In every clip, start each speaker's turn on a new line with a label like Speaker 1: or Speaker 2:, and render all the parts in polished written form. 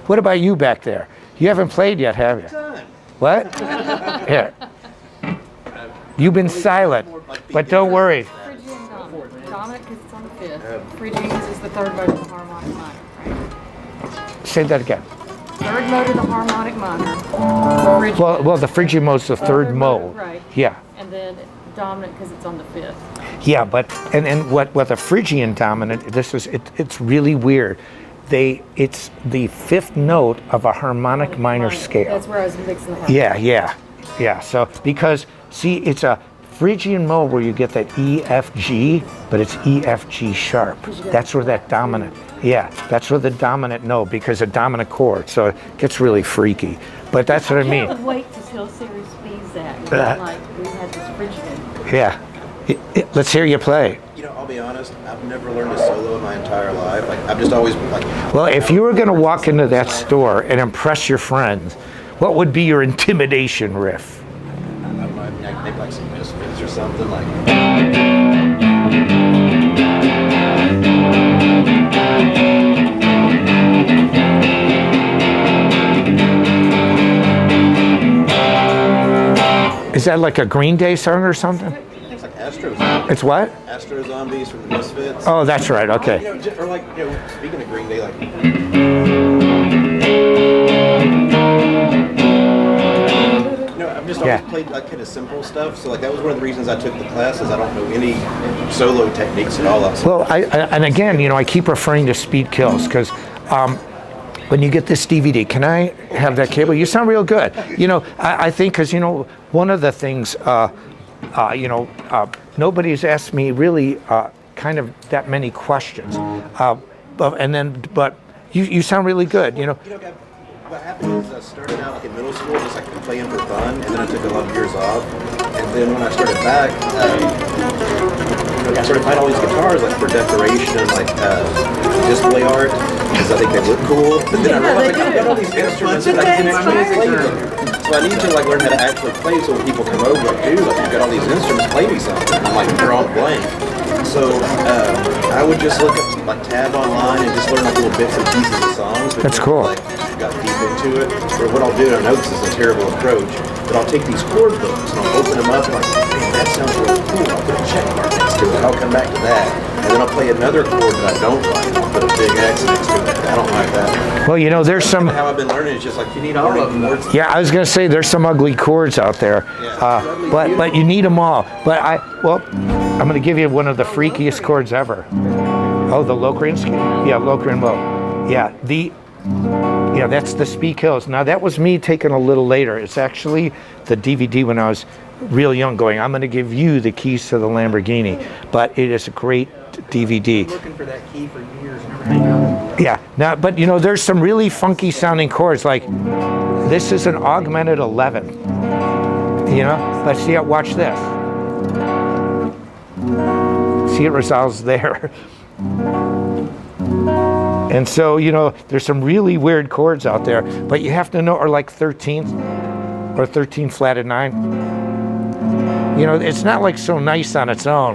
Speaker 1: What about you back there? You haven't played yet, have you? What? Here. You've been silent, but don't worry.
Speaker 2: Phrygian dominant because it's on the fifth. Phrygian because it's the third mode of the harmonic minor, right?
Speaker 1: Say that again.
Speaker 2: Third mode of the harmonic minor.
Speaker 1: Well, the Phrygian mode's the third mode.
Speaker 2: Right.
Speaker 1: Yeah.
Speaker 2: And then dominant because it's on the fifth.
Speaker 1: Yeah, but and what the Phrygian dominant, it's really weird. It's the fifth note of a harmonic minor scale.
Speaker 2: That's where I was mixing the harmonic.
Speaker 1: Yeah. So because see, it's a Phrygian mode where you get that E, F, G, but it's E, F, G sharp. That's where that dominant. Yeah, that's where the dominant note, because a dominant chord, so it gets really freaky. But that's what I mean.
Speaker 2: I can't wait to tell Series B's that. Like we had this Phrygian.
Speaker 1: Yeah. Let's hear you play.
Speaker 3: You know, I'll be honest, I've never learned a solo in my entire life. Like, I've just always been like...
Speaker 1: Well, if you were going to walk into that store and impress your friends, what would be your intimidation riff?
Speaker 3: I don't know, maybe like some Misfits or something like...
Speaker 1: Is that like a Green Day song or something?
Speaker 3: It's like Astro.
Speaker 1: It's what?
Speaker 3: Astro Zombies from the Misfits.
Speaker 1: Oh, that's right. Okay.
Speaker 3: You know, or like, you know, speaking of Green Day, like... You know, I've just always played like kind of simple stuff. So like that was one of the reasons I took the classes. I don't know any solo techniques at all.
Speaker 1: Well, and again, you know, I keep referring to Speed Kills because when you get this DVD, can I have that cable? You sound real good. You know, I think because, you know, one of the things, nobody's asked me really kind of that many questions. But you sound really good, you know.
Speaker 3: What happened is I started out like in middle school, just like playing for fun, and then I took a lot of years off. And then when I started back, I started buying all these guitars like for decoration and like display art, because I think they look cool. But then I realized like, I've got all these instruments and I can't actually play them. So I need to like learn how to actually play, so when people come over, like, dude, like, you've got all these instruments, play me something. And I'm like, they're all blank. So I would just look at like tab online and just learn like little bits and pieces of songs.
Speaker 1: That's cool.
Speaker 3: Like, got deep into it. Or what I'll do, I know this is a terrible approach, but I'll take these chord books and I'll open them up and like, man, that sounds really cool. I'll put a check mark next to it. I'll come back to that. And then I'll play another chord that I don't like. I'll put a big X next to it. I don't like that.
Speaker 1: Well, you know, there's some...
Speaker 3: How I've been learning is just like, you need all of them.
Speaker 1: Yeah, I was going to say there's some ugly chords out there, but you need them all. But I'm going to give you one of the freakiest chords ever. Oh, the Locrian scale? Yeah, Locrian low. Yeah, that's the Speed Kills. Now that was me taken a little later. It's actually the DVD when I was real young going, I'm going to give you the keys to the Lamborghini. But it is a great DVD.
Speaker 4: Looking for that key for years, never hang out.
Speaker 1: Yeah, now, but you know, there's some really funky sounding chords, like this is an augmented 11. You know, but see, watch this. See, it resolves there. And so, you know, there's some really weird chords out there, but you have to know, or like 13th or 13 flatted 9. You know, it's not like so nice on its own.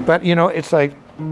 Speaker 1: But, you know, it's like, you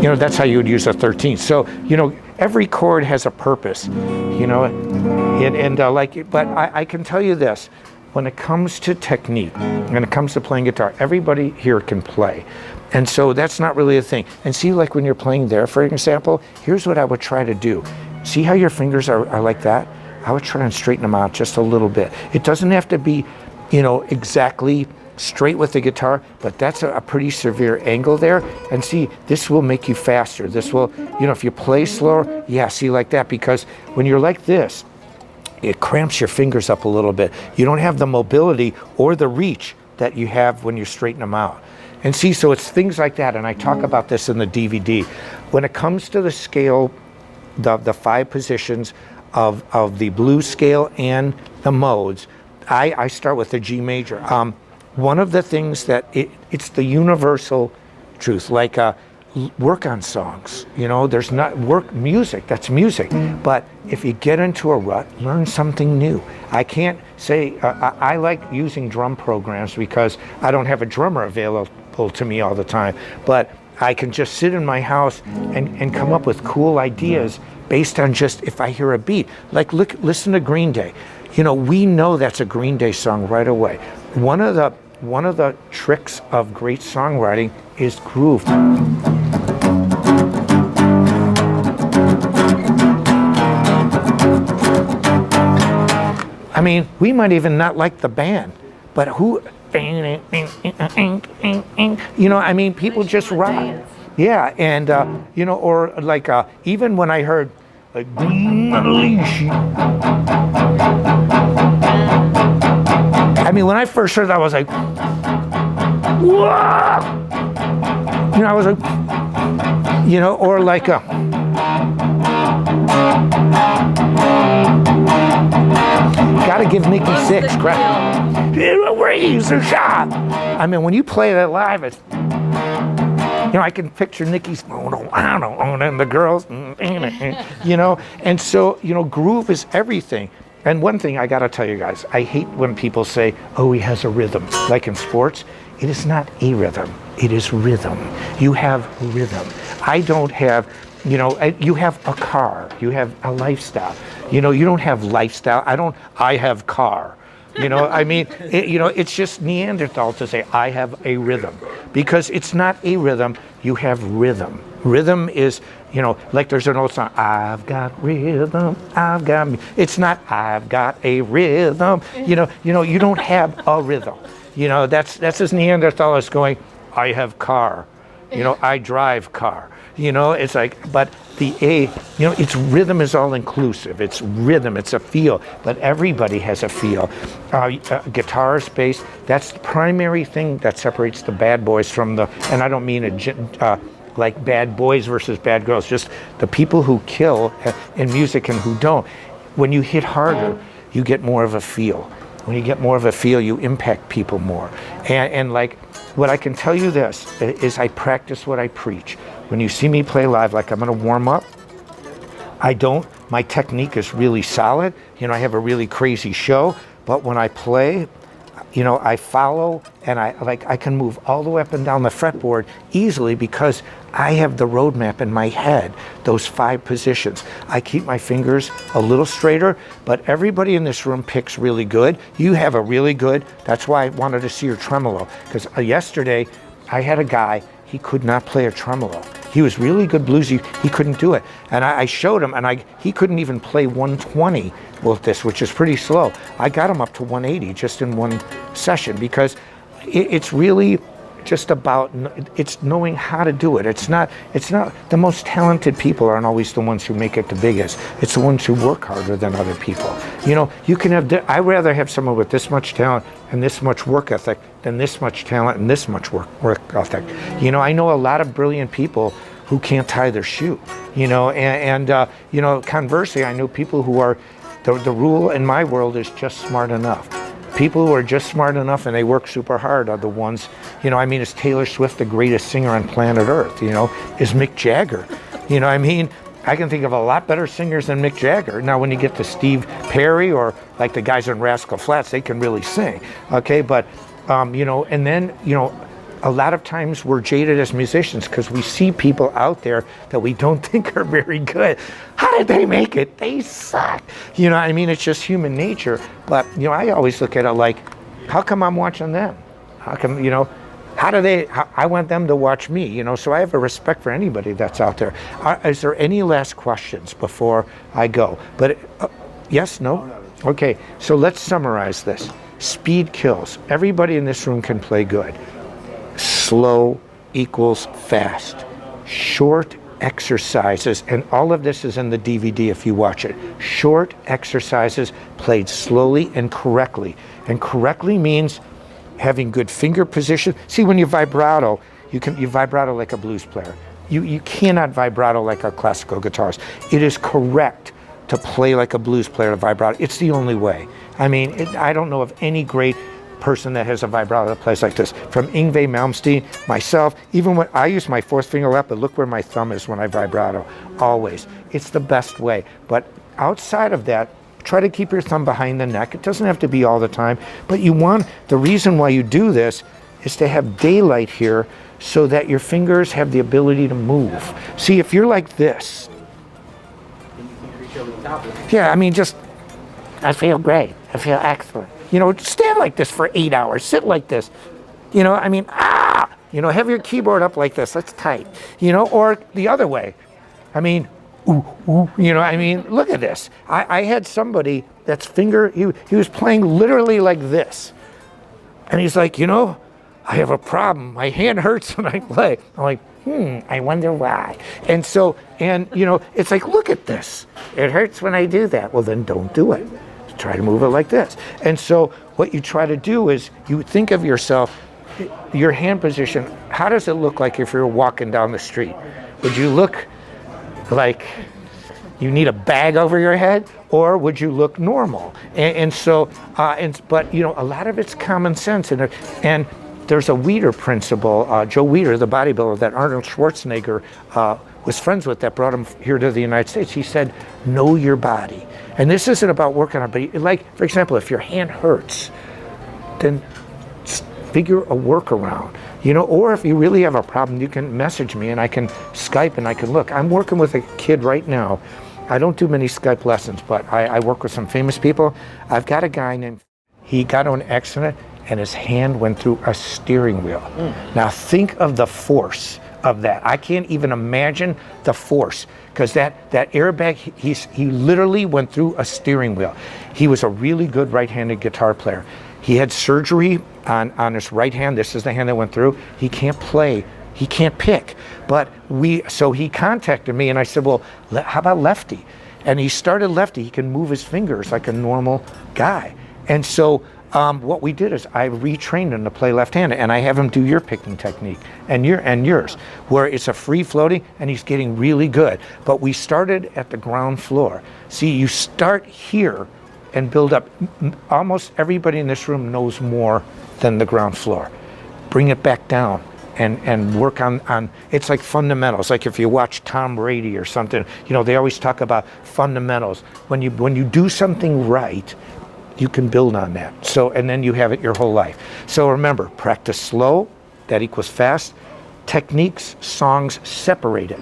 Speaker 1: know, that's how you would use a 13th. So, you know, every chord has a purpose, you know, but I can tell you this. When it comes to technique, when it comes to playing guitar, everybody here can play. And so that's not really a thing. And see, like when you're playing there, for example, here's what I would try to do. See how your fingers are like that? I would try and straighten them out just a little bit. It doesn't have to be, you know, exactly straight with the guitar, but that's a pretty severe angle there. And see, this will make you faster. This will, you know, if you play slower, yeah, see like that, because when you're like this, it cramps your fingers up a little bit. You don't have the mobility or the reach that you have when you straighten them out. And see, so it's things like that, and I talk about this in the DVD. When it comes to the scale, the 5 positions of the blues scale and the modes, I start with the G major. One of the things that it's the universal truth, like work on songs. You know, there's not work music, that's music. But if you get into a rut, learn something new. I can't say, I like using drum programs because I don't have a drummer available to me all the time, but I can just sit in my house and come up with cool ideas based on just if I hear a beat. Like listen to Green Day. You know, we know that's a Green Day song right away. One of the tricks of great songwriting is groove. I mean, we might even not like the band, but who, you know, I mean, people just rock.
Speaker 2: dance.
Speaker 1: Yeah, and, you know, or like, even when I heard, like, I mean, when I first heard that, I was like, whoa! You know, I was like, you know, or like a, gotta give Nikki Sixx credit. Raise a shot. I mean, when you play that live, it's, you know, I can picture Nikki's, and the girls, you know, and so, you know, groove is everything. And one thing I gotta tell you guys, I hate when people say, oh, he has a rhythm. Like in sports, it is not a rhythm, it is rhythm. You have rhythm. I don't have, you know, you have a car, you have a lifestyle. You know, you don't have lifestyle, I have car. You know, I mean, you know, it's just Neanderthal to say, I have a rhythm. Because it's not a rhythm, you have rhythm. Rhythm is, you know, like there's an old song, I've got rhythm, I've got me. It's not, I've got a rhythm. You know, you don't have a rhythm. You know, that's as Neanderthal is going, I have car. You know, I drive car. You know, it's like, but the A, you know, it's rhythm is all inclusive. It's rhythm, it's a feel, but everybody has a feel. Guitars, bass, that's the primary thing that separates the bad boys from the, and I don't mean like bad boys versus bad girls, just the people who kill in music and who don't. When you hit harder, you get more of a feel. When you get more of a feel, you impact people more. And like, what I can tell you this, is I practice what I preach. When you see me play live, like I'm gonna warm up, my technique is really solid. You know, I have a really crazy show, but when I play, you know, I follow and I can move all the way up and down the fretboard easily because I have the roadmap in my head, those 5 positions. I keep my fingers a little straighter, but everybody in this room picks really good. You have a really good, that's why I wanted to see your tremolo. Because yesterday, I had a guy, he could not play a tremolo. He was really good bluesy, he couldn't do it. And I showed him, and he couldn't even play 120 with this, which is pretty slow. I got him up to 180 just in one session because it's really just about, it's knowing how to do it. It's not, the most talented people aren't always the ones who make it the biggest. It's the ones who work harder than other people. You know, you can have, I'd rather have someone with this much talent and this much work ethic than this much talent and this much work ethic. You know, I know a lot of brilliant people who can't tie their shoe, you know, and you know, conversely, I know people who are, the rule in my world is just smart enough. People who are just smart enough and they work super hard are the ones, you know, I mean, is Taylor Swift the greatest singer on planet Earth? You know, is Mick Jagger? You know, I mean, I can think of a lot better singers than Mick Jagger. Now, when you get to Steve Perry or like the guys on Rascal Flatts, they can really sing, okay? But, you know, and then, you know, a lot of times we're jaded as musicians because we see people out there that we don't think are very good. How did they make it? They suck. You know, I mean, it's just human nature. But, you know, I always look at it like, how come I'm watching them? How come, you know, I want them to watch me, you know, so I have a respect for anybody that's out there. Is there any last questions before I go? But, yes, no? Okay, so let's summarize this. Speed kills. Everybody in this room can play good. Slow equals fast. Short exercises, and all of this is in the DVD if you watch it. Short exercises played slowly and correctly. And correctly means having good finger position. See, when you vibrato, you vibrato like a blues player. You cannot vibrato like a classical guitarist. It is correct to play like a blues player to vibrato. It's the only way. I mean, I don't know of any great person that has a vibrato that plays like this. From Yngwie Malmsteen, myself, even when I use my fourth finger left, but look where my thumb is when I vibrato, always. It's the best way. But outside of that, try to keep your thumb behind the neck. It doesn't have to be all the time, but the reason why you do this is to have daylight here so that your fingers have the ability to move. See, if you're like this, yeah, I mean, I feel great. I feel excellent. Stand like this for 8 hours. Sit like this. I mean, have your keyboard up like this. That's tight. Or the other way. I mean, ooh, ooh, look at this. I had somebody that's he was playing literally like this. And he's like, I have a problem. My hand hurts when I play. I'm like, I wonder why. And so, it's like, look at this. It hurts when I do that. Well, then don't do it. Try to move it like this. And so what you try to do is you think of yourself, your hand position, how does it look like if you're walking down the street? Would you look like you need a bag over your head, or would you look normal? But a lot of it's common sense, and there's a Weider principle. Joe Weider, the bodybuilder that Arnold Schwarzenegger was friends with, that brought him here to the United States. He said, know your body. And this isn't about working on it, but like, for example, if your hand hurts, then figure a workaround. Or if you really have a problem, you can message me and I can Skype and I can look. I'm working with a kid right now. I don't do many Skype lessons, but I work with some famous people. I've got a guy he got in an accident and his hand went through a steering wheel. Now think of the force of that. I can't even imagine the force, because that airbag, he literally went through a steering wheel. He was a really good right-handed guitar player. He had surgery on his right hand. This is the hand that went through. He can't play. He can't pick. So he contacted me and I said, well, how about lefty? And he started lefty. He can move his fingers like a normal guy. And so what we did is I retrained him to play left-handed, and I have him do your picking technique and yours, where it's a free floating, and he's getting really good. But we started at the ground floor. See, you start here and build up. Almost everybody in this room knows more than the ground floor. Bring it back down and work on it's like fundamentals. Like if you watch Tom Brady or something, they always talk about fundamentals. When you do something right, you can build on that. And then you have it your whole life. So remember, practice slow, that equals fast. Techniques, songs, separate it.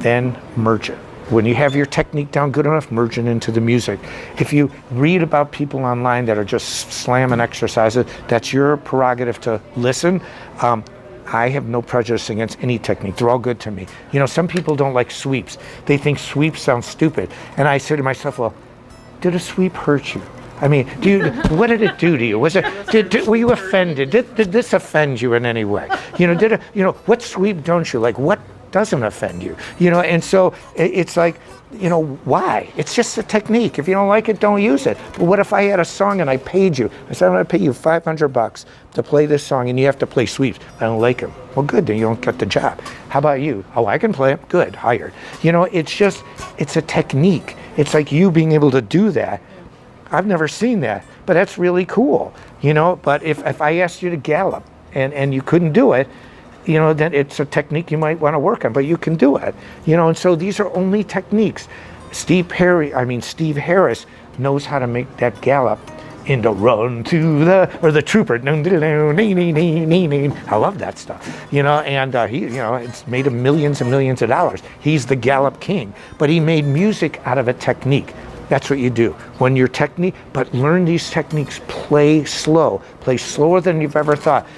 Speaker 1: Then merge it. When you have your technique down good enough, merge it into the music. If you read about people online that are just slamming exercises, that's your prerogative to listen. I have no prejudice against any technique. They're all good to me. Some people don't like sweeps. They think sweeps sound stupid. And I say to myself, well, did a sweep hurt you? I mean, what did it do to you? Were you offended? Did this offend you in any way? What sweep don't you like? What doesn't offend you? And so it's like, why? It's just a technique. If you don't like it, don't use it. But what if I had a song and I paid you? I said, I'm going to pay you $500 to play this song, and you have to play sweeps. I don't like them. Well, good, then you don't get the job. How about you? Oh, I can play them. Good, hired. It's a technique. It's like you being able to do that. I've never seen that, but that's really cool, But if I asked you to gallop and you couldn't do it, then it's a technique you might want to work on, but you can do it, And so these are only techniques. Steve Harris knows how to make that gallop into Run to the Trooper. I love that stuff, And he, it's made him millions and millions of dollars. He's the gallop king, but he made music out of a technique. That's what you do. When your technique, but learn these techniques, play slow. Play slower than you've ever thought.